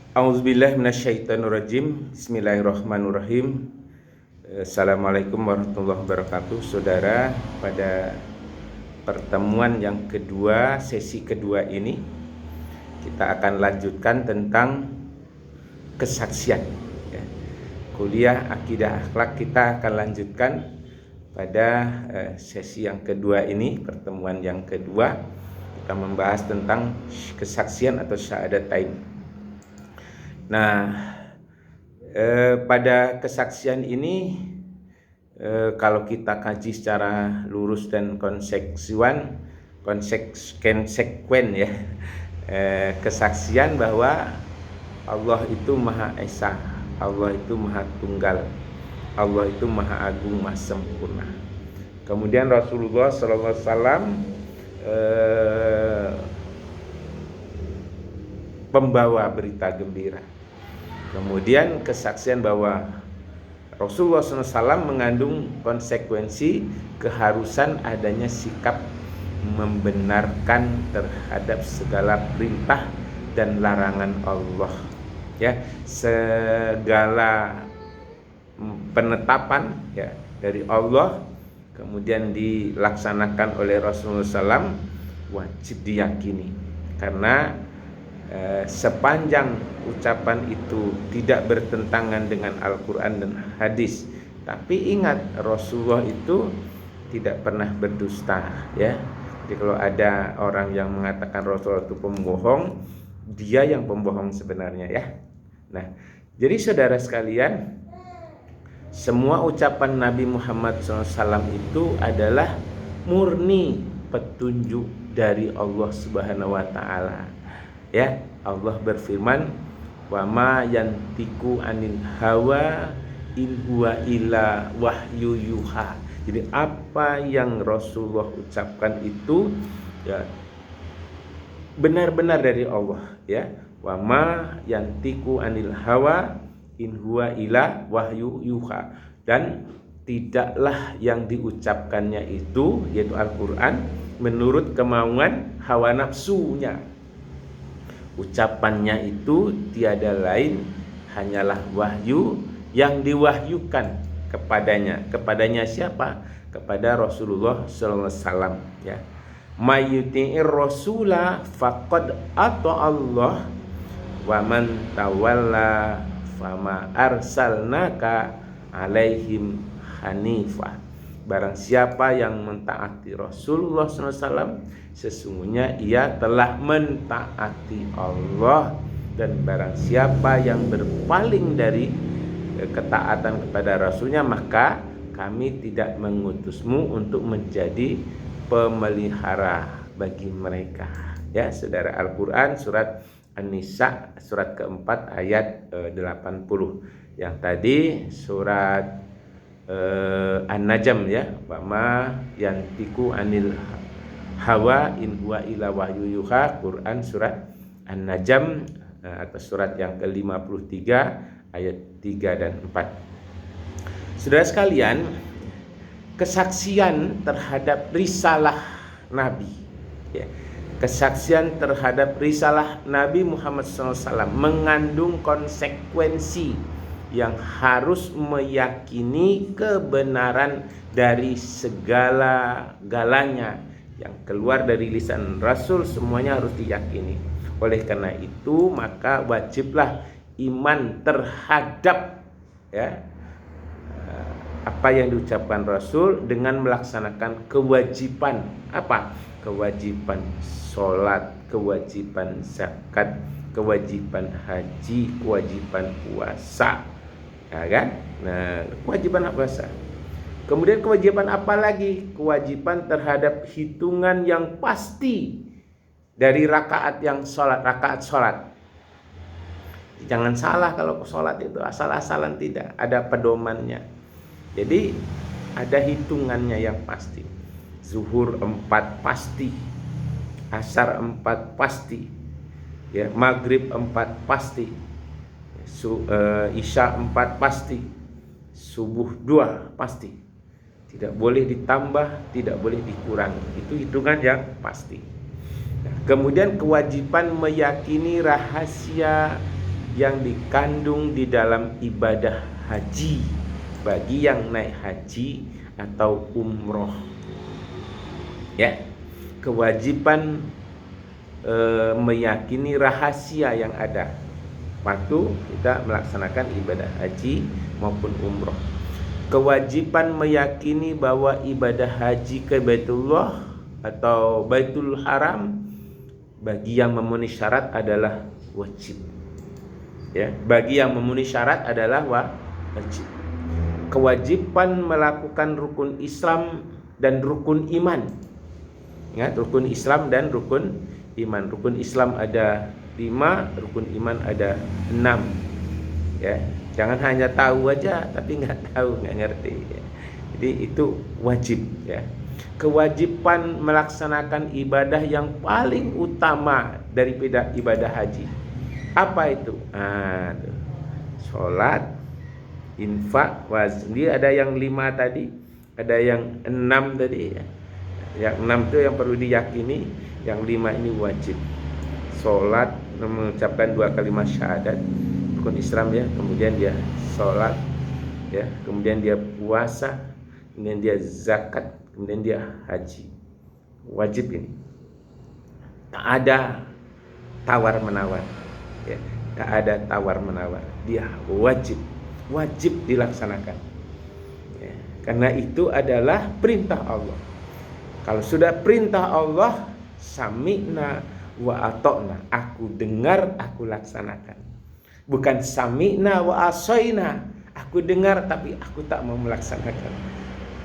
A'udzubillahi minasyaitonirrajim. Bismillahirrahmanirrahim. Assalamualaikum warahmatullahi wabarakatuh. Saudara, pada pertemuan yang kedua, sesi kedua ini kita akan lanjutkan tentang kesaksian ya. Kuliah akidah akhlak kita akan lanjutkan pada sesi yang kedua ini, pertemuan yang kedua. Kita membahas tentang kesaksian atau syahadatain. Nah, pada kesaksian ini kalau kita kaji secara lurus dan konsekuen ya, kesaksian bahwa Allah itu Maha Esa, Allah itu Maha Tunggal, Allah itu Maha Agung, Maha Sempurna. Kemudian Rasulullah SAW pembawa berita gembira. Kemudian kesaksian bahwa Rasulullah SAW mengandung konsekuensi keharusan adanya sikap membenarkan terhadap segala perintah dan larangan Allah. Ya, segala penetapan ya dari Allah kemudian dilaksanakan oleh Rasulullah SAW wajib diyakini, karena sepanjang ucapan itu tidak bertentangan dengan Al-Quran dan hadis. Tapi ingat, Rasulullah itu tidak pernah berdusta ya. Jadi kalau ada orang yang mengatakan Rasulullah itu pembohong, dia yang pembohong sebenarnya ya. Nah, jadi saudara sekalian, semua ucapan Nabi Muhammad SAW itu adalah murni petunjuk dari Allah Subhanahu wa Ta'ala. Ya, Allah berfirman, wa ma yantiku anil hawa in huwa illa wahyu yuha. Jadi apa yang Rasulullah ucapkan itu ya benar-benar dari Allah ya. Wa ma yantiku anil hawa in huwa illa wahyu yuha. Dan tidaklah yang diucapkannya itu, yaitu Al-Quran, menurut kemauan hawa nafsunya. Ucapannya itu tiada lain hanyalah wahyu yang diwahyukan kepadanya. Kepadanya siapa? Kepada Rasulullah SAW ya. Mayyuti'ir rasula faqad ata'allah wa man tawalla fama arsalnaka alaihim hanifah. Barang siapa yang mentaati Rasulullah SAW, sesungguhnya ia telah mentaati Allah. Dan barang siapa yang berpaling dari ketaatan kepada Rasulnya, maka kami tidak mengutusmu untuk menjadi pemelihara bagi mereka. Ya, saudara, Al-Quran surat An-Nisa surat keempat ayat 80. Yang tadi surat An-Najm ya, ma yantiku anil hawa in huwa illa wahyu yuha. Quran surat An-Najm atau surat yang ke-53 ayat 3 dan 4. Saudara sekalian, kesaksian terhadap risalah Nabi ya, kesaksian terhadap risalah Nabi Muhammad SAW mengandung konsekuensi yang harus meyakini kebenaran dari segala-galanya yang keluar dari lisan Rasul, semuanya harus diyakini. Oleh karena itu, maka wajiblah iman terhadap ya apa yang diucapkan Rasul dengan melaksanakan kewajiban apa? Kewajiban sholat, kewajiban zakat, kewajiban haji, kewajiban puasa. Ya kan? Nah, kewajiban puasa. Kemudian kewajiban apa lagi? Kewajiban terhadap hitungan yang pasti dari rakaat yang sholat, rakaat sholat. Jangan salah kalau sholat itu asal-asalan, tidak, ada pedomannya. Jadi ada hitungannya yang pasti. Zuhur 4 pasti, asar 4 pasti, ya, maghrib 4 pasti, isya 4 pasti, subuh 2 pasti. Tidak boleh ditambah, tidak boleh dikurangi. Itu hitungan yang pasti. Nah, kemudian kewajiban meyakini rahasia yang dikandung di dalam ibadah haji bagi yang naik haji atau umroh. Ya, kewajiban meyakini rahasia yang ada waktu kita melaksanakan ibadah haji maupun umroh. Kewajiban meyakini bahwa ibadah haji ke Baitullah atau Baitul Haram bagi yang memenuhi syarat adalah wajib. Ya, bagi yang memenuhi syarat adalah wajib. Kewajiban melakukan rukun Islam dan rukun iman. Ingat, rukun Islam dan rukun iman. Rukun Islam ada 5, rukun iman ada 6. Ya, jangan hanya tahu aja tapi nggak tahu, nggak ngerti. Ya. Jadi itu wajib. Ya, kewajiban melaksanakan ibadah yang paling utama daripada ibadah haji. Apa itu? Sholat, infak, dia ada yang 5 tadi, ada yang 6 tadi. Ya. Yang 6 itu yang perlu diyakini, yang 5 ini wajib. Sholat, mengucapkan 2 kalimat syahadat, rukun Islam ya, kemudian dia sholat, ya, kemudian dia puasa, kemudian dia zakat, kemudian dia haji. Wajib ini. Tak ada tawar menawar, ya, tak ada tawar menawar. Dia wajib dilaksanakan. Ya, karena itu adalah perintah Allah. Kalau sudah perintah Allah, sami'na wa ata'na, aku dengar, aku laksanakan. Bukan sami'na wa asoina, aku dengar tapi aku tak mau melaksanakan.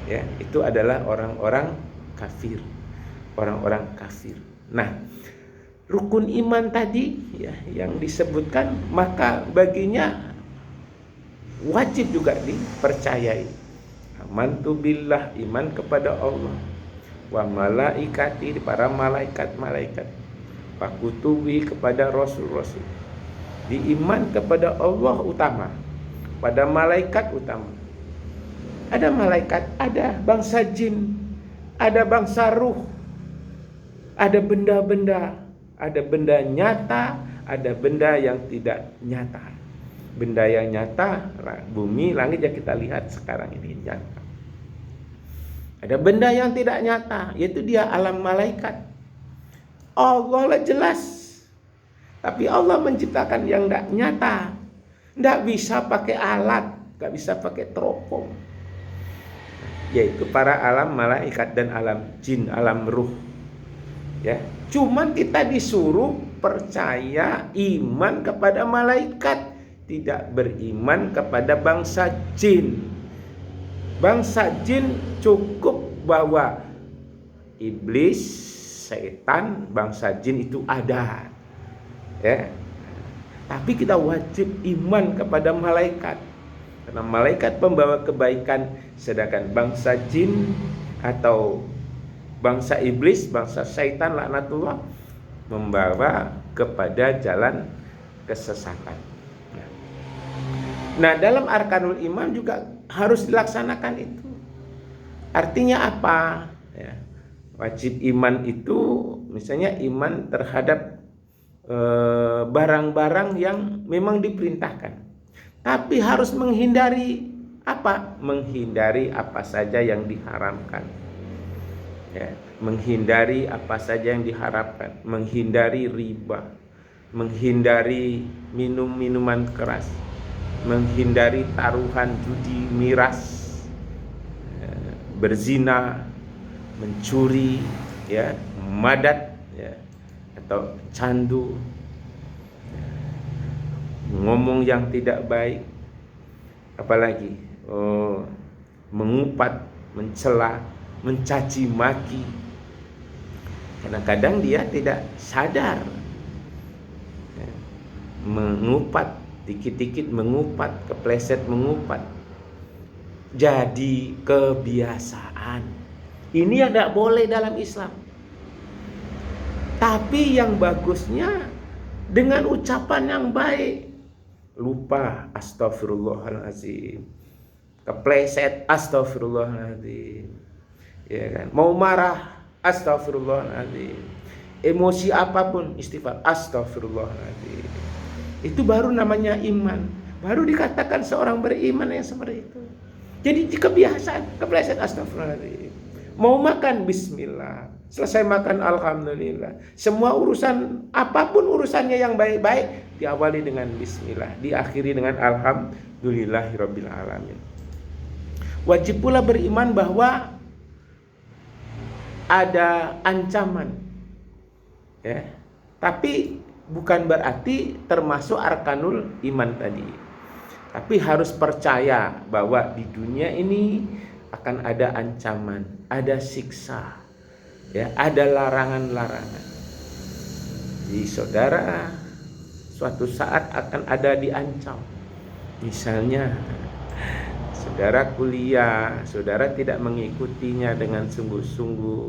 Ya, itu adalah orang-orang kafir. Orang-orang kafir. Nah, rukun iman tadi ya yang disebutkan, maka baginya wajib juga dipercayai. Amantu billah, iman kepada Allah, wa malaikati, para malaikat-malaikat, wa kutubi, kepada rasul-rasul. Diiman kepada Allah utama, pada malaikat utama. Ada malaikat, ada bangsa jin, ada bangsa ruh, ada benda-benda, ada benda nyata, ada benda yang tidak nyata. Benda yang nyata, bumi, langit yang kita lihat sekarang ini nyata. Ada benda yang tidak nyata, yaitu dia alam malaikat. Allah lah jelas, tapi Allah menciptakan yang tidak nyata. Tidak bisa pakai alat, tidak bisa pakai teropong, yaitu para alam malaikat dan alam jin, alam ruh. Ya, cuman kita disuruh percaya iman kepada malaikat, tidak beriman kepada bangsa jin. Bangsa jin cukup bahwa iblis, setan, bangsa jin itu ada. Ya. Tapi kita wajib iman kepada malaikat. Karena malaikat pembawa kebaikan, sedangkan bangsa jin atau bangsa iblis, bangsa syaitan laknatullah, membawa kepada jalan kesesatan. Nah, dalam arkanul iman juga harus dilaksanakan itu. Artinya apa? Ya, wajib iman itu misalnya iman terhadap barang-barang yang memang diperintahkan, tapi harus menghindari apa? Menghindari apa saja yang diharamkan. Ya, menghindari apa saja yang diharapkan, menghindari riba, menghindari minuman keras, menghindari taruhan judi miras, berzina, mencuri, ya, madat, ya, atau candu, ngomong yang tidak baik, apalagi mengupat, mencela, mencaci maki. Karena kadang dia tidak sadar, ya, mengupat, dikit-dikit mengupat, kepleset mengupat, jadi kebiasaan. Ini yang tidak boleh dalam Islam. Tapi yang bagusnya dengan ucapan yang baik. Lupa, astagfirullahaladzim. Kepleset, astagfirullahaladzim. Ya kan? Mau marah, astagfirullahaladzim. Emosi apapun, istighfar, astagfirullahaladzim. Itu baru namanya iman. Baru dikatakan seorang beriman yang seperti itu. Jadi kebiasaan astagfirullahaladzim. Mau makan bismillah. Selesai makan alhamdulillah. Semua urusan, apapun urusannya yang baik-baik, diawali dengan bismillah, diakhiri dengan alhamdulillahirabbil alamin. Wajib pula beriman bahwa ada ancaman. Ya. Tapi bukan berarti termasuk arkanul iman tadi. Tapi harus percaya bahwa di dunia ini akan ada ancaman, ada siksa, ya, ada larangan-larangan. Jadi saudara suatu saat akan ada diancam. Misalnya saudara kuliah, saudara tidak mengikutinya dengan sungguh-sungguh,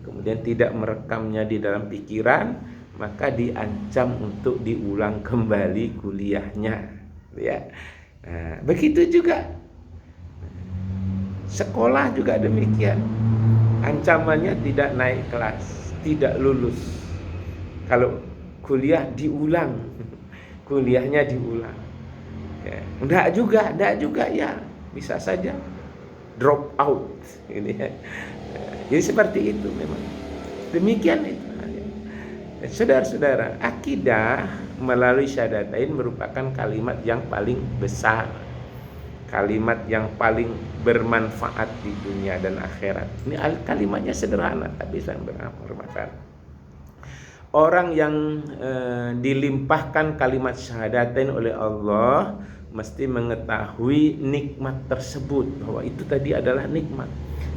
kemudian tidak merekamnya di dalam pikiran, maka diancam untuk diulang kembali kuliahnya, ya. Nah, begitu juga sekolah juga demikian. Ancamannya tidak naik kelas, tidak lulus. Kalau kuliah diulang, kuliahnya diulang. Ya, enggak juga ya, bisa saja drop out ini ya. Jadi seperti itu memang. Demikian itu. Saudara-saudara, akidah melalui syahadatain merupakan kalimat yang paling besar, kalimat yang paling bermanfaat di dunia dan akhirat. Ini kalimatnya sederhana tapi sangat bermanfaat. Orang yang dilimpahkan kalimat syahadatain oleh Allah mesti mengetahui nikmat tersebut, bahwa itu tadi adalah nikmat.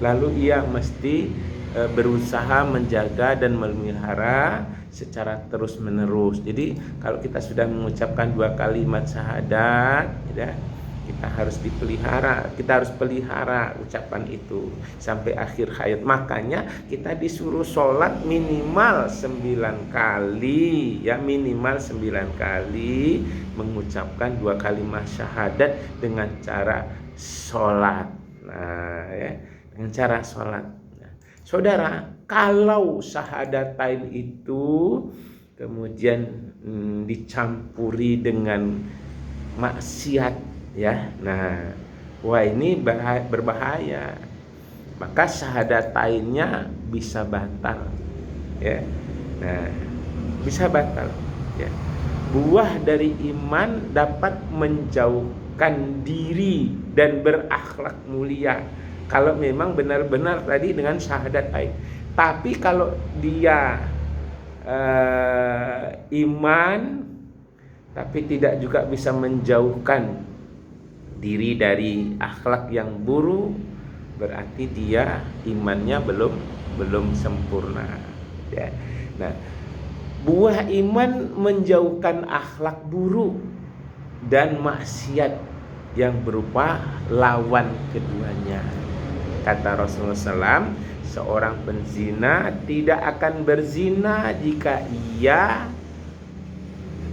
Lalu ia mesti berusaha menjaga dan memelihara secara terus menerus. Jadi kalau kita sudah mengucapkan 2 kalimat syahadat, ya, kita harus dipelihara, kita harus pelihara ucapan itu sampai akhir hayat. Makanya kita disuruh sholat minimal 9 kali, ya, minimal 9 kali mengucapkan 2 kalimat syahadat dengan cara sholat. Nah, ya, dengan cara sholat. Saudara, kalau syahadatain itu kemudian dicampuri dengan maksiat, ya, nah, wah ini berbahaya. Maka syahadatainnya bisa batal, ya. Nah, bisa batal, ya. Buah dari iman dapat menjauhkan diri dan berakhlak mulia kalau memang benar-benar tadi dengan syahadatain. Tapi kalau dia iman tapi tidak juga bisa menjauhkan diri dari akhlak yang buruk, berarti dia imannya belum sempurna, ya. Nah, buah iman menjauhkan akhlak buruk dan maksiat yang berupa lawan keduanya. Kata Rasulullah SAW, seorang penzina tidak akan berzina jika ia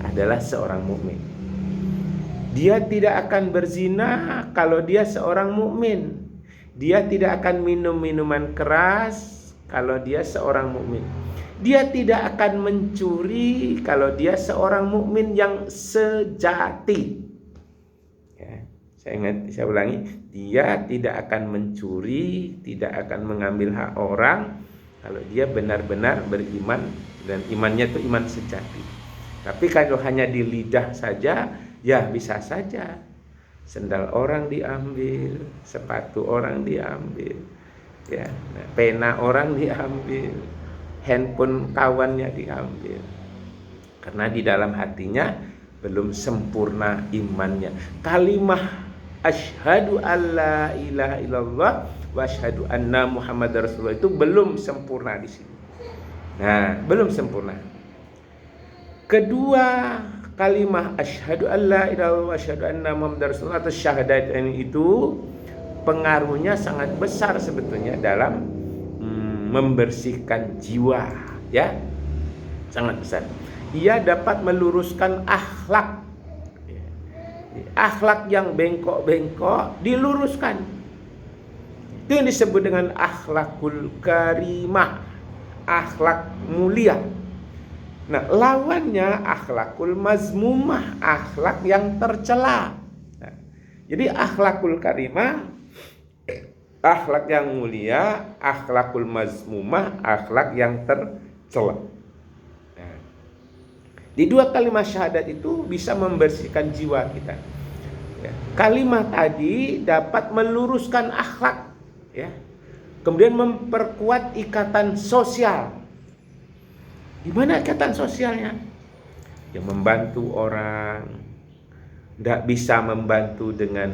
adalah seorang mukmin. Dia tidak akan berzina kalau dia seorang mukmin. Dia tidak akan minum minuman keras kalau dia seorang mukmin. Dia tidak akan mencuri kalau dia seorang mukmin yang sejati. Ya, saya ulangi, dia tidak akan mencuri, tidak akan mengambil hak orang kalau dia benar-benar beriman dan imannya itu iman sejati. Tapi kalau hanya di lidah saja, ya bisa saja sendal orang diambil, sepatu orang diambil, ya, pena orang diambil, handphone kawannya diambil, karena di dalam hatinya belum sempurna imannya. Kalimah asyhadu alla ilaha illallah wa asyhadu anna muhammadar rasulullah itu belum sempurna di sini. Nah, belum sempurna. Kedua kalimah asyhadu alla ilaha illallah wa asyhadu anna muhammadar rasulullah atau syahadat itu pengaruhnya sangat besar sebetulnya dalam membersihkan jiwa, ya, sangat besar. Ia dapat meluruskan akhlak, akhlak yang bengkok-bengkok diluruskan. Itu yang disebut dengan akhlakul karimah, akhlak mulia. Nah, lawannya akhlakul mazmumah, akhlak yang tercela. Nah, jadi akhlakul karimah, akhlak yang mulia, akhlakul mazmumah, akhlak yang tercela. Nah, di dua kalimat syahadat itu bisa membersihkan jiwa kita. Ya, kalimat tadi dapat meluruskan akhlak, ya. Kemudian memperkuat ikatan sosial. Gimana ikatan sosialnya? Ya membantu orang, tidak bisa membantu dengan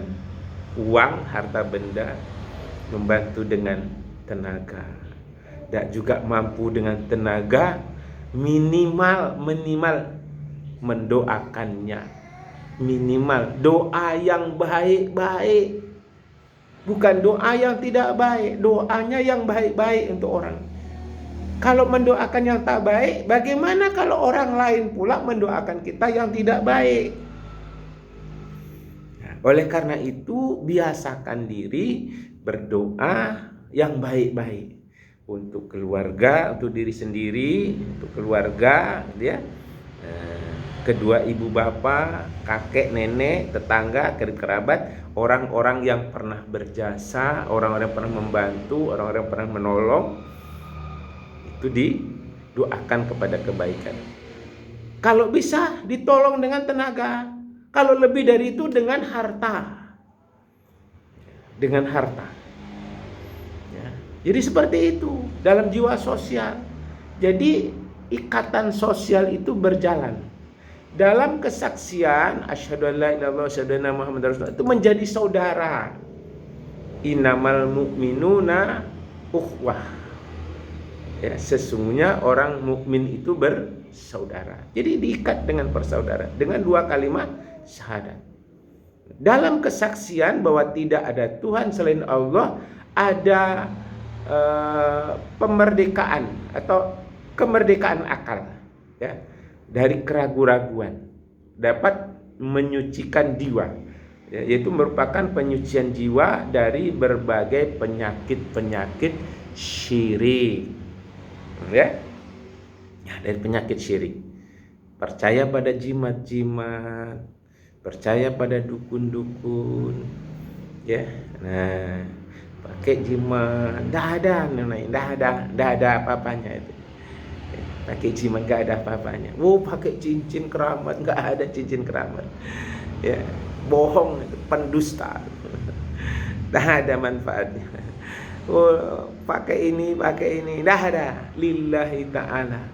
uang, harta benda, membantu dengan tenaga. Tidak juga mampu dengan tenaga, minimal mendoakannya. Minimal doa yang baik-baik, bukan doa yang tidak baik, doanya yang baik-baik untuk orang. Kalau mendoakan yang tak baik, bagaimana kalau orang lain pula mendoakan kita yang tidak baik? Nah, oleh karena itu, biasakan diri berdoa yang baik-baik untuk keluarga, untuk diri sendiri, untuk keluarga, ya. Kedua ibu bapak, kakek, nenek, tetangga, kerabat, orang-orang yang pernah berjasa, orang-orang yang pernah membantu, orang-orang yang pernah menolong. Itu didoakan kepada kebaikan. Kalau bisa ditolong dengan tenaga, kalau lebih dari itu dengan harta. Dengan harta. Ya. Jadi seperti itu dalam jiwa sosial. Jadi ikatan sosial itu berjalan. Dalam kesaksian asyhadu an la ilaha illallah wa asyhadu anna muhammadar rasulullah itu menjadi saudara. Innamal mu'minuna ukhwah. Ya, sesungguhnya orang mukmin itu bersaudara. Jadi diikat dengan persaudaraan dengan dua kalimat syahadat. Dalam kesaksian bahwa tidak ada Tuhan selain Allah, ada pemerdekaan atau kemerdekaan akal, ya, dari keraguan-raguan, dapat menyucikan jiwa, ya, yaitu merupakan penyucian jiwa dari berbagai penyakit-penyakit syirik. Ya, dari penyakit syirik. Percaya pada jimat-jimat, percaya pada dukun-dukun, ya. Nah, pakai jimat, dah ada apa-apanya itu. Pakai jimat nggak ada apa-apanya. Pakai cincin keramat, nggak ada cincin keramat. Ya, bohong itu, pendusta. Dah ada manfaatnya. Pakai ini, dah ada. Lillahi ta'ala,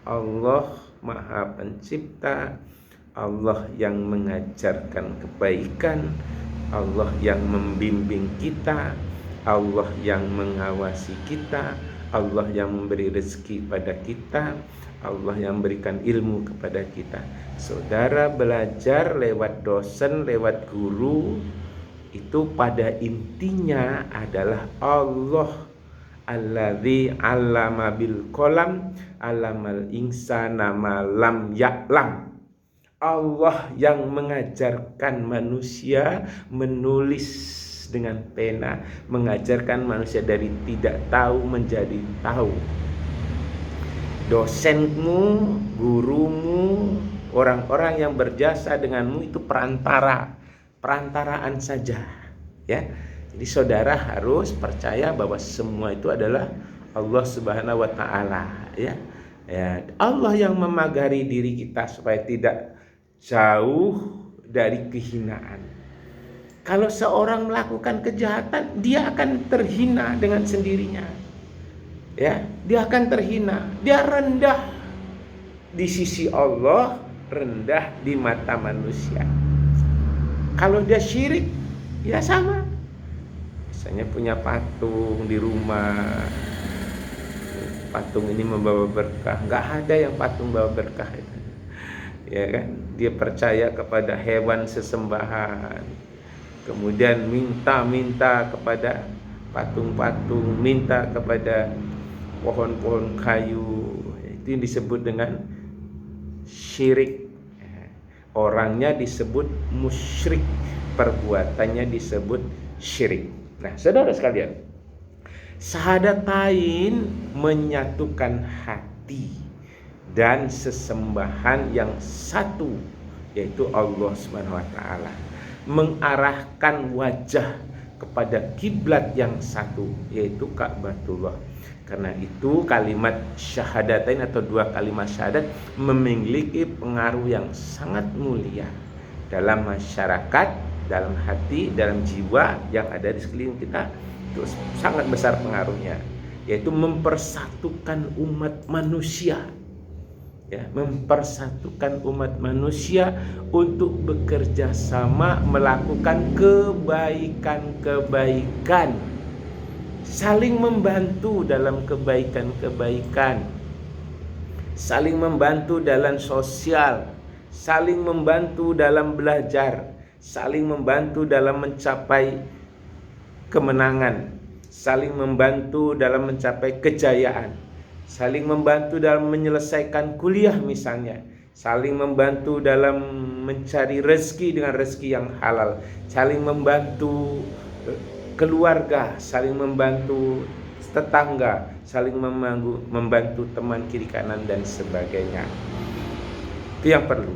Allah Maha Pencipta, Allah yang mengajarkan kebaikan, Allah yang membimbing kita, Allah yang mengawasi kita, Allah yang memberi rezeki pada kita, Allah yang memberikan ilmu kepada kita. Saudara belajar lewat dosen, lewat guru, itu pada intinya adalah Allah alladzi 'allama bil qalam 'allamal insana ma lam ya'lam. Allah yang mengajarkan manusia menulis dengan pena, mengajarkan manusia dari tidak tahu menjadi tahu. Dosenmu, gurumu, orang-orang yang berjasa denganmu itu perantaraan saja, ya. Jadi saudara harus percaya bahwa semua itu adalah Allah Subhanahu wa taala, ya. Ya, Allah yang memagari diri kita supaya tidak jauh dari kehinaan. Kalau seorang melakukan kejahatan, dia akan terhina dengan sendirinya. Ya, dia akan terhina, dia rendah di sisi Allah, rendah di mata manusia. Kalau dia syirik, ya sama. Misalnya punya patung di rumah, patung ini membawa berkah, nggak ada yang patung bawa berkah itu. Ya kan? Dia percaya kepada hewan sesembahan, kemudian minta kepada patung-patung, minta kepada pohon-pohon kayu. Itu yang disebut dengan syirik. Orangnya disebut musyrik, perbuatannya disebut syirik. Nah, saudara sekalian, syahadatain menyatukan hati dan sesembahan yang satu, yaitu Allah Subhanahu wa taala. Mengarahkan wajah kepada kiblat yang satu, yaitu Ka'batullah. Karena itu kalimat syahadatain atau dua kalimat syahadat memiliki pengaruh yang sangat mulia dalam masyarakat, dalam hati, dalam jiwa yang ada di sekeliling kita. Itu sangat besar pengaruhnya, yaitu mempersatukan umat manusia, ya, mempersatukan umat manusia untuk bekerja sama melakukan kebaikan-kebaikan, saling membantu dalam kebaikan-kebaikan, saling membantu dalam sosial, saling membantu dalam belajar, saling membantu dalam mencapai kemenangan, saling membantu dalam mencapai kejayaan, saling membantu dalam menyelesaikan kuliah misalnya, saling membantu dalam mencari rezeki dengan rezeki yang halal, saling membantu keluarga, saling membantu tetangga, saling membantu teman kiri kanan dan sebagainya. Itu yang perlu.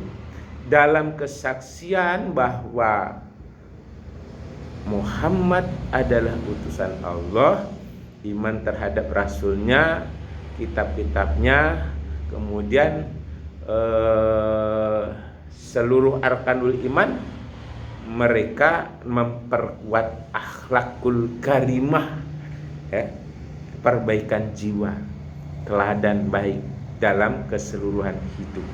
Dalam kesaksian bahwa Muhammad adalah utusan Allah, iman terhadap Rasulnya, kitab-kitabnya, kemudian seluruh arkanul iman, mereka memperkuat akhlakul karimah, ya, perbaikan jiwa, teladan baik dalam keseluruhan hidup.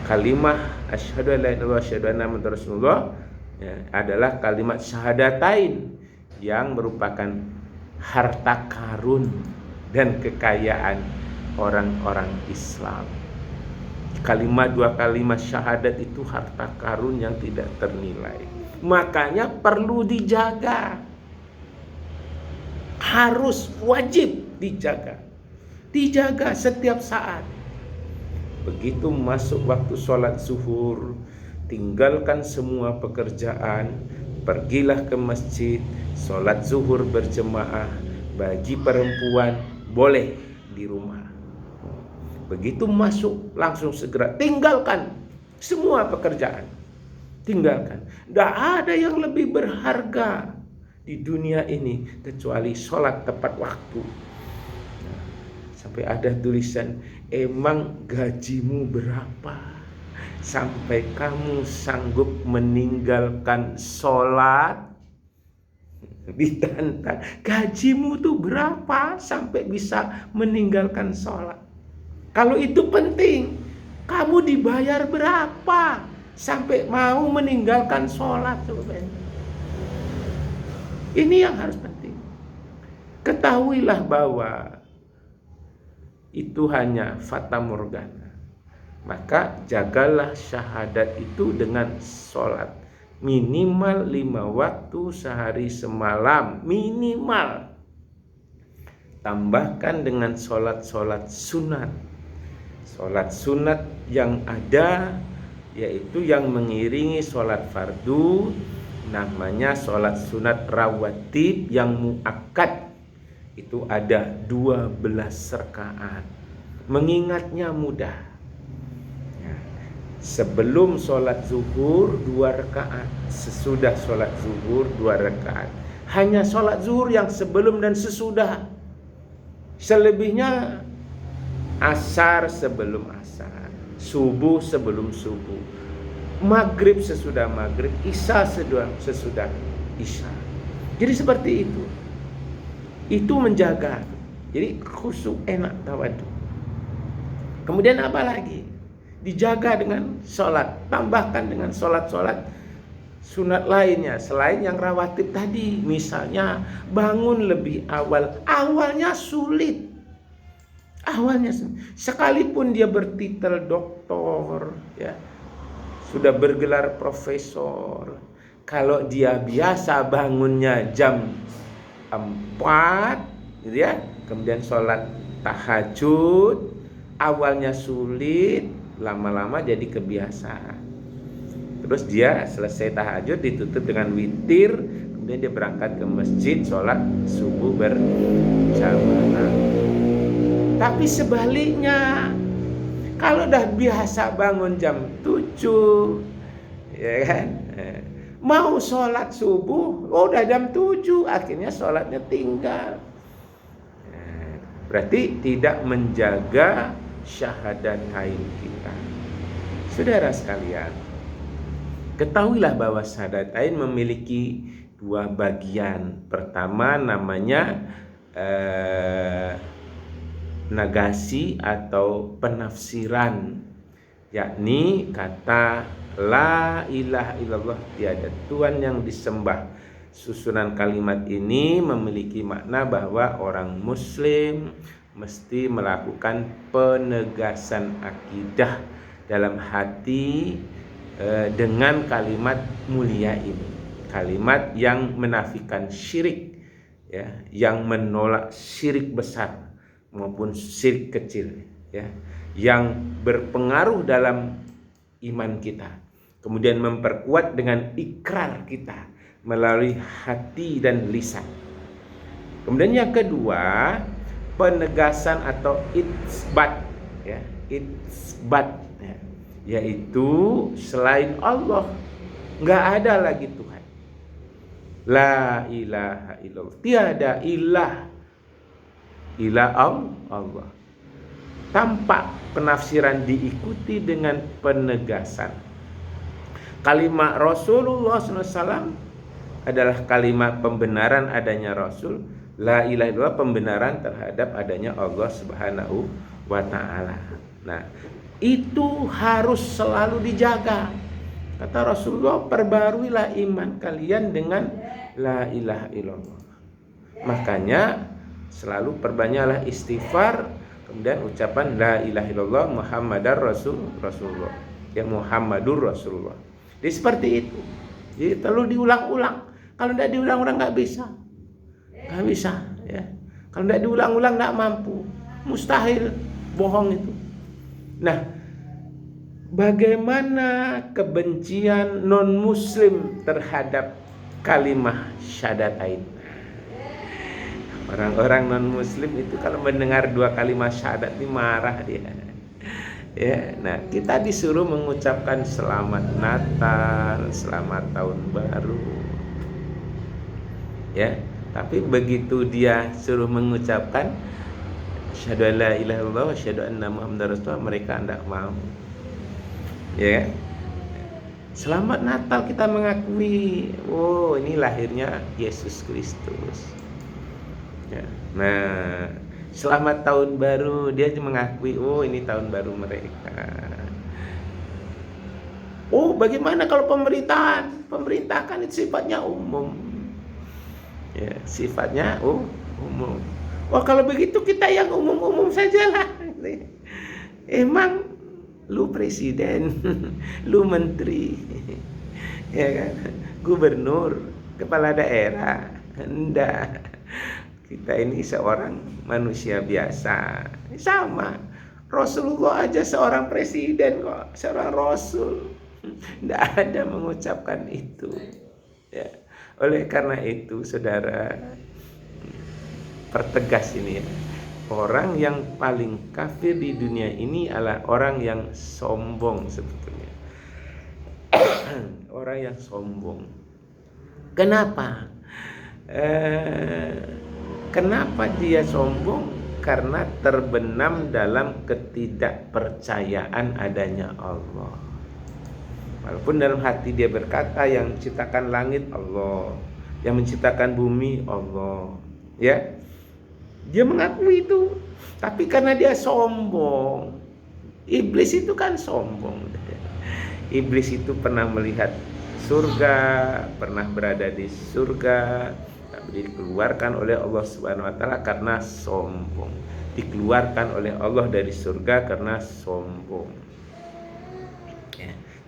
Kalimah asyhadu an la ilaha illallah wa asyhadu anna muhammadar rasulullah, ya, adalah kalimat syahadatain yang merupakan harta karun dan kekayaan orang-orang Islam. Dua kalimat syahadat itu harta karun yang tidak ternilai. Makanya perlu dijaga. Harus wajib dijaga. Dijaga setiap saat. Begitu masuk waktu sholat zuhur, tinggalkan semua pekerjaan, pergilah ke masjid, sholat zuhur berjemaah. Bagi perempuan boleh di rumah. Begitu masuk langsung segera tinggalkan semua pekerjaan. Tinggalkan. Tidak ada yang lebih berharga di dunia ini kecuali sholat tepat waktu. Nah, sampai ada tulisan, emang gajimu berapa sampai kamu sanggup meninggalkan sholat? Ditantang, gajimu tuh berapa sampai bisa meninggalkan sholat? Kalau itu penting, kamu dibayar berapa sampai mau meninggalkan sholat? Ini yang harus penting. Ketahuilah bahwa itu hanya fata morgana. Maka jagalah syahadat itu dengan sholat. Minimal 5 waktu sehari semalam. Minimal. Tambahkan dengan sholat-sholat sunat. Sholat sunat yang ada, yaitu yang mengiringi sholat fardu, namanya sholat sunat rawatib yang muakkad. Itu ada 12 rakaat. Mengingatnya mudah. Ya. Sebelum sholat zuhur 2 rakaat, sesudah sholat zuhur 2 rakaat. Hanya sholat zuhur yang sebelum dan sesudah. Selebihnya asar sebelum asar, subuh sebelum subuh, maghrib sesudah maghrib, isya sesudah isya. Jadi seperti itu. Itu menjaga. Jadi khusyuk, enak, tawadhu. Kemudian apa lagi? Dijaga dengan sholat. Tambahkan dengan sholat-sholat sunat lainnya selain yang rawatib tadi. Misalnya bangun lebih awal. Awalnya sulit. Awalnya sekalipun dia bertitel doktor, ya, sudah bergelar profesor, kalau dia biasa bangunnya jam 4, gitu ya, kemudian sholat tahajud, awalnya sulit, lama-lama jadi kebiasaan. Terus dia selesai tahajud ditutup dengan witir, kemudian dia berangkat ke masjid sholat subuh berjamaah. Tapi sebaliknya, Kalau dah biasa bangun jam 7, ya kan, mau sholat subuh, udah jam 7, akhirnya sholatnya tinggal. Berarti tidak menjaga syahadatain kita. Saudara sekalian, ketahuilah bahwa syahadatain memiliki dua bagian. Pertama namanya nagasi atau penafsiran, yakni kata la ilaha illallah, tiada Tuhan yang disembah. Susunan kalimat ini memiliki makna bahwa orang muslim mesti melakukan penegasan akidah dalam hati dengan kalimat mulia ini, kalimat yang menafikan syirik, ya, yang menolak syirik besar maupun syirik kecil, ya, yang berpengaruh dalam iman kita, kemudian memperkuat dengan ikrar kita melalui hati dan lisan. Kemudian yang kedua, penegasan atau itsbat, ya, itsbat, ya, yaitu selain Allah nggak ada lagi Tuhan. La ilaha illallah, tiada ilah Allah. Tampak penafsiran diikuti dengan penegasan. Kalimat Rasulullah SAW adalah kalimat pembenaran adanya Rasul. La ilaha illallah pembenaran terhadap adanya Allah Subhanahu wa ta'ala. Nah, itu harus selalu dijaga. Kata Rasulullah, perbaruilah iman kalian dengan la ilaha illallah. Makanya selalu perbanyaklah istighfar, kemudian ucapan la ilaha illallah Muhammadar Rasulullah, ya, Muhammadur Rasulullah. Jadi seperti itu. Jadi perlu diulang-ulang. Kalau tidak diulang-ulang nggak bisa, ya. Kalau tidak diulang-ulang nggak mampu, mustahil, bohong itu. Nah, bagaimana kebencian non muslim terhadap kalimat syahadatain? Orang-orang non muslim itu kalau mendengar dua kalimat syahadat ini marah dia. Ya, nah kita disuruh mengucapkan selamat Natal, selamat tahun baru. Ya, tapi begitu dia suruh mengucapkan asyhadu an la ilaha illallah wa asyhadu anna muhammadar rasulullah, mereka tidak mau. Ya. Selamat Natal kita mengakui, oh ini lahirnya Yesus Kristus. Ya. Nah, selamat tahun baru, dia mengakui, oh ini tahun baru mereka. Oh, bagaimana kalau pemerintahan? Pemerintah kan itu sifatnya umum. Ya, sifatnya umum. Oh, kalau begitu kita yang umum-umum sajalah. Emang lu presiden, lu menteri, ya kan? Gubernur, kepala daerah, enggak. Kita ini seorang manusia biasa, sama. Rasulullah aja seorang presiden kok, seorang rasul. Tidak ada mengucapkan itu. Ya. Oleh karena itu, saudara, pertegas ini ya. Orang yang paling kafir di dunia ini adalah orang yang sombong sebetulnya. Orang yang sombong. Kenapa? Kenapa dia sombong? Karena terbenam dalam ketidakpercayaan adanya Allah. Walaupun dalam hati dia berkata yang menciptakan langit Allah, yang menciptakan bumi Allah, ya, dia mengakui itu. Tapi karena dia sombong, iblis itu kan sombong. Iblis itu pernah melihat surga, pernah berada di surga, tapi dikeluarkan oleh Allah Subhanahu wa taala karena sombong. Dikeluarkan oleh Allah dari surga karena sombong.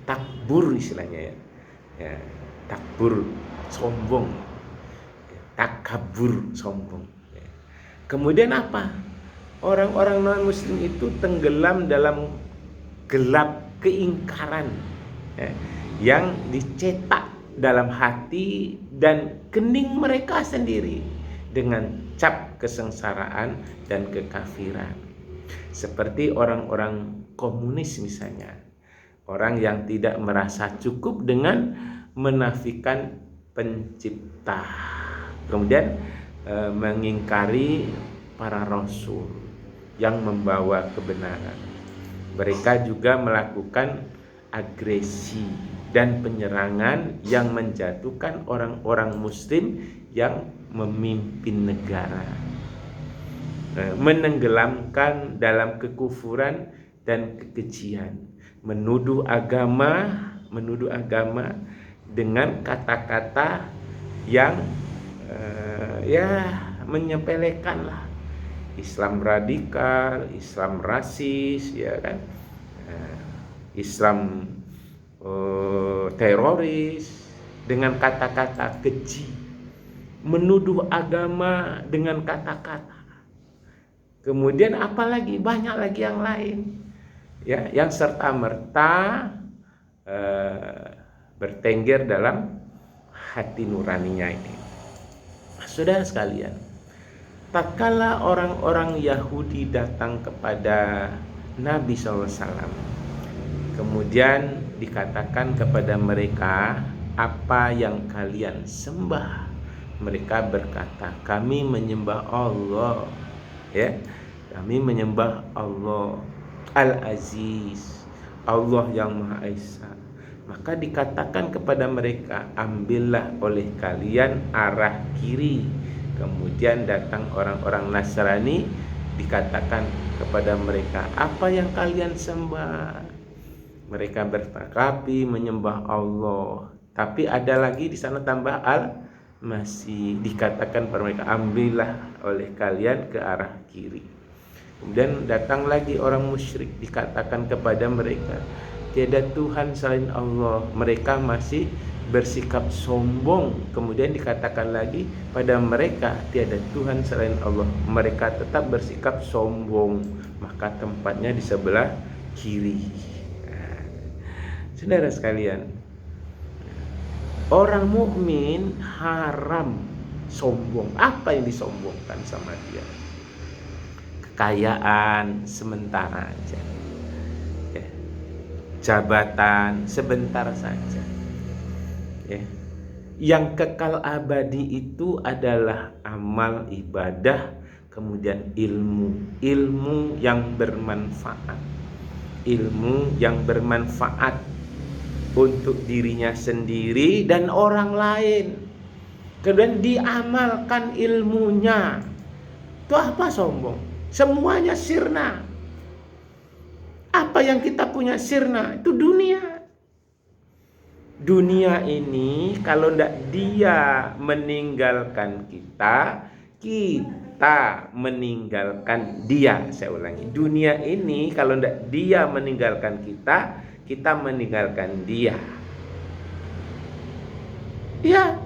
Takbur istilahnya, ya, takbur, sombong, takabur, sombong. Kemudian apa? Orang-orang non muslim itu tenggelam dalam gelap keingkaran, ya, yang dicetak dalam hati dan kening mereka sendiri dengan cap kesengsaraan dan kekafiran. Seperti orang-orang komunis misalnya. Orang yang tidak merasa cukup dengan menafikan pencipta. Kemudian mengingkari para rasul yang membawa kebenaran. Mereka juga melakukan agresi dan penyerangan yang menjatuhkan orang-orang muslim yang memimpin negara, menenggelamkan dalam kekufuran dan kekejian, menuduh agama dengan kata-kata yang menyepelekan lah. Islam radikal, Islam rasis, ya kan, Islam teroris, dengan kata-kata keji, menuduh agama dengan kata-kata. Kemudian apalagi banyak lagi yang lain, ya, yang serta merta bertengger dalam hati nuraninya ini. Saudara sekalian, tatkala orang-orang Yahudi datang kepada Nabi SAW, kemudian dikatakan kepada mereka, apa yang kalian sembah? Mereka berkata, kami menyembah Allah, ya, kami menyembah Allah Al-Aziz, Allah yang Maha Esa. Maka dikatakan kepada mereka, ambillah oleh kalian arah kiri. Kemudian datang orang-orang Nasrani, dikatakan kepada mereka, apa yang kalian sembah? Mereka berkata, menyembah Allah. Tapi ada lagi di sana tambah masih dikatakan kepada mereka, ambillah oleh kalian ke arah kiri. Kemudian datang lagi orang musyrik, dikatakan kepada mereka, tiada Tuhan selain Allah. Mereka masih bersikap sombong. Kemudian dikatakan lagi pada mereka, tiada Tuhan selain Allah. Mereka tetap bersikap sombong. Maka tempatnya di sebelah kiri. Saudara sekalian, orang mukmin haram sombong. Apa yang disombongkan sama dia? Kekayaan sementara aja, ya. Jabatan sebentar saja, ya. Yang kekal abadi itu adalah amal ibadah, kemudian ilmu yang bermanfaat, ilmu yang bermanfaat untuk dirinya sendiri dan orang lain. Kemudian diamalkan ilmunya. Itu apa sombong? Semuanya sirna. Apa yang kita punya sirna? Itu dunia. Dunia ini kalau tidak dia meninggalkan kita, kita meninggalkan dia. Saya ulangi, dunia ini kalau tidak dia meninggalkan kita, kita meninggalkan dia. Ya,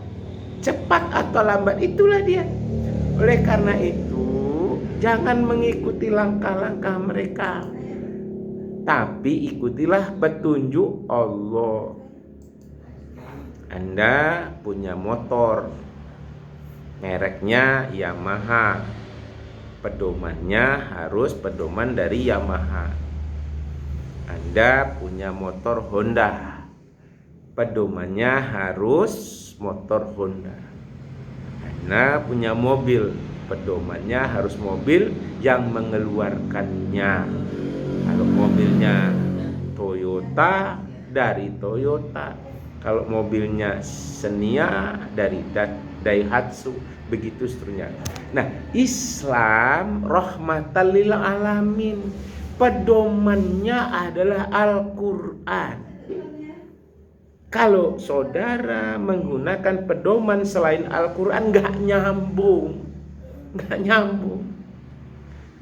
cepat atau lambat itulah dia. Oleh karena itu, jangan mengikuti langkah-langkah mereka, tapi ikutilah petunjuk Allah. Anda punya motor, mereknya Yamaha, pedomannya harus pedoman dari Yamaha. Anda punya motor Honda, pedomannya harus motor Honda. Anda punya mobil, pedomannya harus mobil yang mengeluarkannya. Kalau mobilnya Toyota, dari Toyota. Kalau mobilnya Xenia, dari Daihatsu, begitu seterusnya. Nah, Islam rahmatan lil alamin. Pedomannya adalah Al-Quran. Kalau saudara menggunakan pedoman selain Al-Quran, nggak nyambung.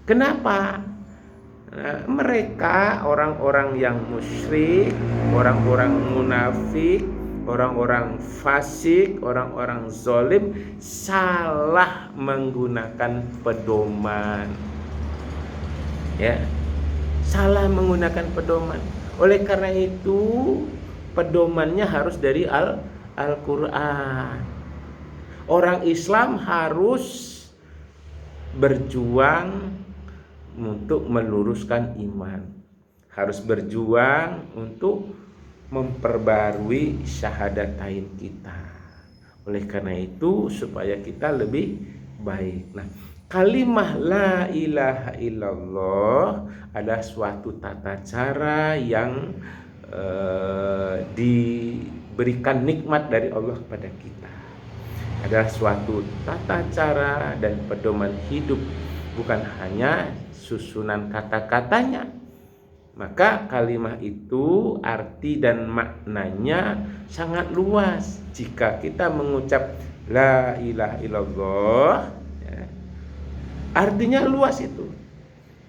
Kenapa? Nah, mereka orang-orang yang musyrik, orang-orang munafik, orang-orang fasik, orang-orang zalim salah menggunakan pedoman. Ya, salah menggunakan pedoman. Oleh karena itu, pedomannya harus dari Al-Quran. Orang Islam harus berjuang untuk meluruskan iman. harus berjuang untuk memperbarui syahadatain kita. Oleh karena itu supaya kita lebih baik. Nah, kalimah la ilaha illallah adalah suatu tata cara yang diberikan nikmat dari Allah kepada kita. Adalah suatu tata cara dan pedoman hidup, bukan hanya susunan kata-katanya. Maka kalimat itu arti dan maknanya sangat luas. Jika kita mengucap la ilaha illallah, ya, artinya luas itu.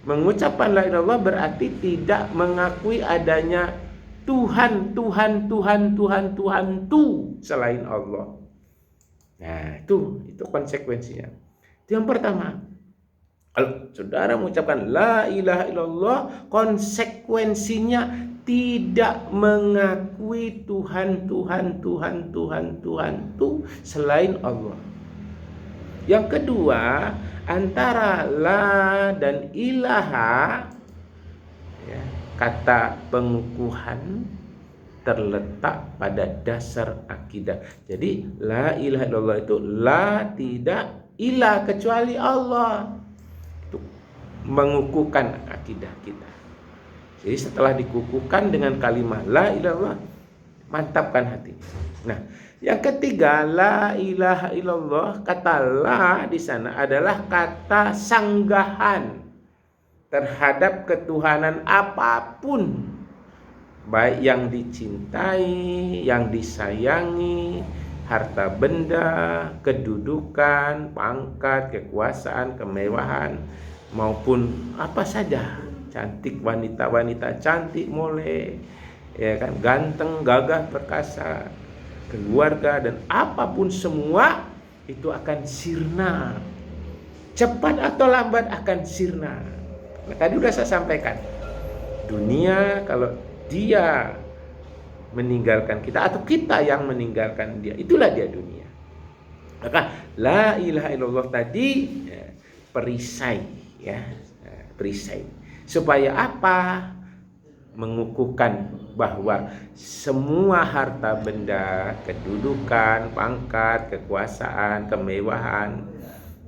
Mengucapkan la ilaha illallah berarti tidak mengakui adanya Tuhan selain Allah. Nah, itu konsekuensinya. Itu yang pertama. Kalau saudara mengucapkan la ilaha illallah, konsekuensinya tidak mengakui Tuhan selain Allah. Yang kedua, antara la dan ilaha, ya, kata pengukuhan terletak pada dasar akidah. Jadi la ilaha illallah itu la, tidak ilah kecuali Allah. Itu mengukuhkan akidah kita. Jadi setelah dikukuhkan dengan kalimat la ilaha illallah, mantapkan hati. Nah, yang ketiga, la ilaha illallah, kata la di sana adalah kata sanggahan terhadap ketuhanan apapun, baik yang dicintai, yang disayangi, harta benda, kedudukan, pangkat, kekuasaan, kemewahan, maupun apa saja, cantik, wanita cantik molek, ya kan, ganteng, gagah, perkasa, keluarga, dan apapun semua itu akan sirna, cepat atau lambat akan sirna. Nah, tadi udah saya sampaikan, dunia kalau dia meninggalkan kita atau kita yang meninggalkan dia, itulah dia dunia. Maka la ilaha illallah tadi, ya, perisai, ya, perisai. Supaya apa? Mengukuhkan bahwa semua harta benda, kedudukan, pangkat, kekuasaan, kemewahan,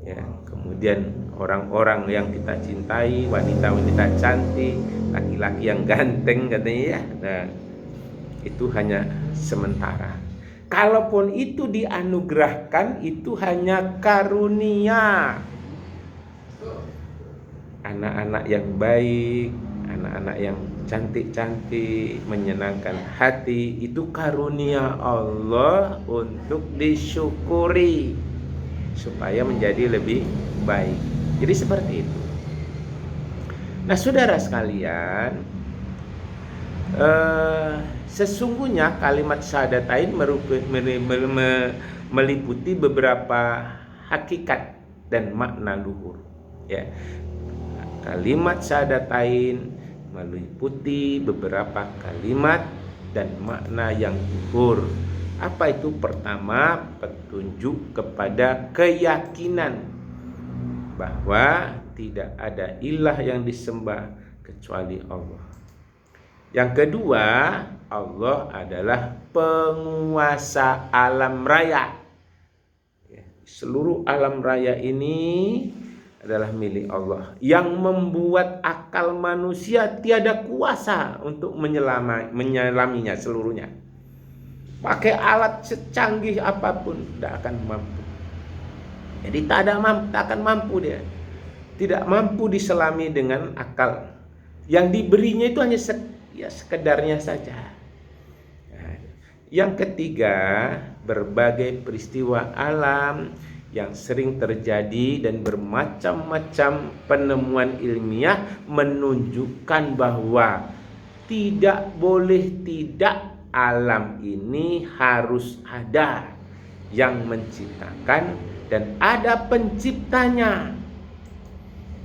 ya, kemudian orang-orang yang kita cintai, wanita-wanita cantik, laki-laki yang ganteng katanya, ya. Nah, itu hanya sementara. Kalaupun itu dianugerahkan, itu hanya karunia. Anak-anak yang baik, anak-anak yang cantik-cantik, menyenangkan hati, itu karunia Allah untuk disyukuri supaya menjadi lebih baik. Jadi seperti itu. Nah, saudara sekalian, sesungguhnya kalimat syahadatain meliputi beberapa hakikat dan makna luhur. Ya, kalimat syahadatain meliputi beberapa kalimat dan makna yang luhur. Apa itu? Pertama, petunjuk kepada keyakinan bahwa tidak ada ilah yang disembah kecuali Allah. Yang kedua, Allah adalah penguasa alam raya. Seluruh alam raya ini adalah milik Allah, yang membuat akal manusia tiada kuasa untuk menyelaminya seluruhnya. Pakai alat secanggih apapun tidak akan mampu. Jadi tak akan mampu dia. Tidak mampu diselami dengan akal. Yang diberinya itu hanya sekedarnya saja. Nah, yang ketiga, berbagai peristiwa alam yang sering terjadi dan bermacam-macam penemuan ilmiah menunjukkan bahwa tidak boleh tidak, alam ini harus ada yang menciptakan dan ada penciptanya.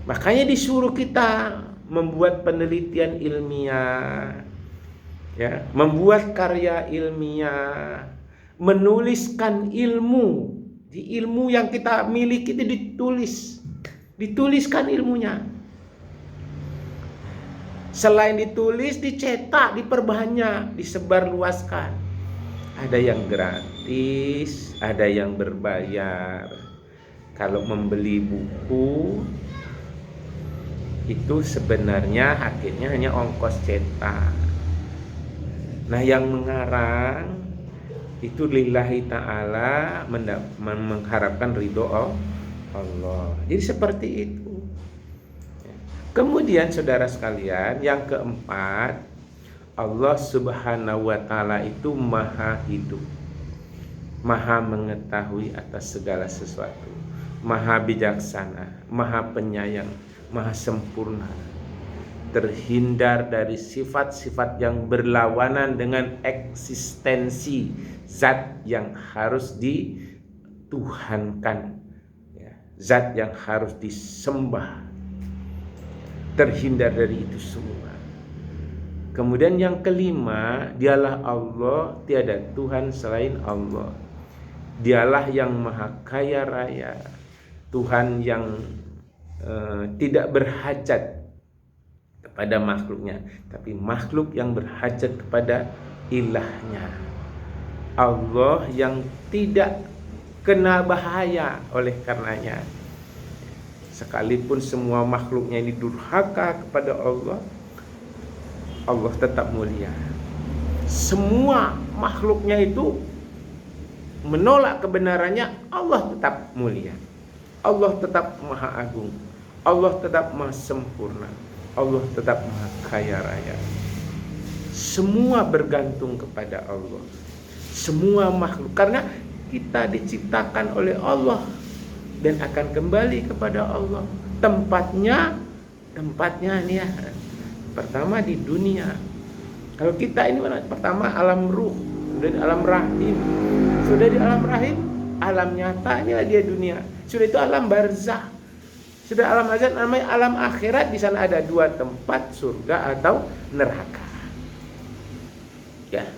Makanya disuruh kita membuat penelitian ilmiah, ya, membuat karya ilmiah, menuliskan ilmu. Di ilmu yang kita miliki itu dituliskan ilmunya. Selain ditulis, dicetak, diperbanyak, disebarluaskan. Ada yang gratis, ada yang berbayar. Kalau membeli buku itu sebenarnya akhirnya hanya ongkos cetak. Nah, yang mengarang itu lillahi ta'ala, mengharapkan ridho Allah. Jadi seperti itu. Kemudian saudara sekalian, yang keempat, Allah Subhanahu wa ta'ala itu maha hidup, maha mengetahui atas segala sesuatu, maha bijaksana, maha penyayang, maha sempurna, terhindar dari sifat-sifat yang berlawanan dengan eksistensi zat yang harus dituhankan, zat yang harus disembah, terhindar dari itu semua. Kemudian yang kelima, dialah Allah, tiada Tuhan selain Allah. Dialah yang maha kaya raya, Tuhan yang tidak berhajat kepada makhluknya, tapi makhluk yang berhajat kepada ilahnya. Allah yang tidak kena bahaya oleh karenanya. Sekalipun semua makhluknya ini durhaka kepada Allah, Allah tetap mulia. Semua makhluknya itu menolak kebenarannya, Allah tetap mulia. Allah tetap maha agung. Allah tetap maha sempurna. Allah tetap maha kaya raya. Semua bergantung kepada Allah. Semua makhluk, karena kita diciptakan oleh Allah dan akan kembali kepada Allah. Tempatnya nih ya, pertama di dunia. Kalau kita ini mana? Pertama alam ruh, sudah di alam rahim, sudah di alam rahim, alam nyata, inilah dia dunia. Sudah itu alam barzah, sudah alam barzah, namanya alam akhirat. Di sana ada dua tempat, surga atau neraka. Ya.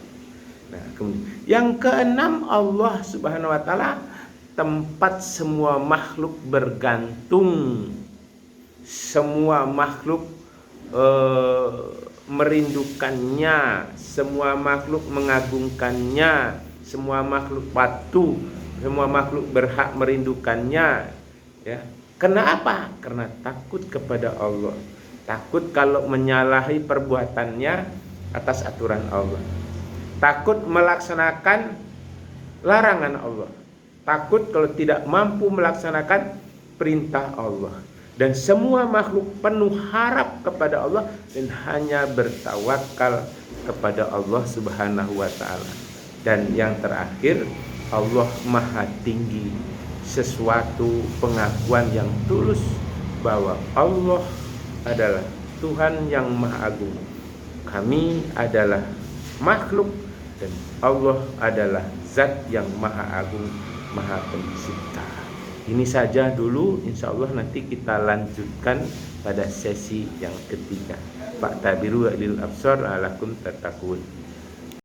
Nah, kemudian yang keenam, Allah Subhanahu wa ta'ala tempat semua makhluk bergantung, semua makhluk merindukannya, semua makhluk mengagungkannya, semua makhluk patuh, semua makhluk berhak merindukannya. Ya, kenapa? Karena takut kepada Allah, takut kalau menyalahi perbuatannya atas aturan Allah, takut melaksanakan larangan Allah, takut kalau tidak mampu melaksanakan perintah Allah. Dan semua makhluk penuh harap kepada Allah dan hanya bertawakal kepada Allah Subhanahu wa ta'ala. Dan yang terakhir, Allah maha tinggi, sesuatu pengakuan yang tulus bahwa Allah adalah Tuhan yang maha agung. Kami adalah makhluk dan Allah adalah zat yang maha agung, maha pencipta. Ini saja dulu, insya Allah nanti kita lanjutkan pada sesi yang ketiga. Pak tabiru lil absar alakum tatakun.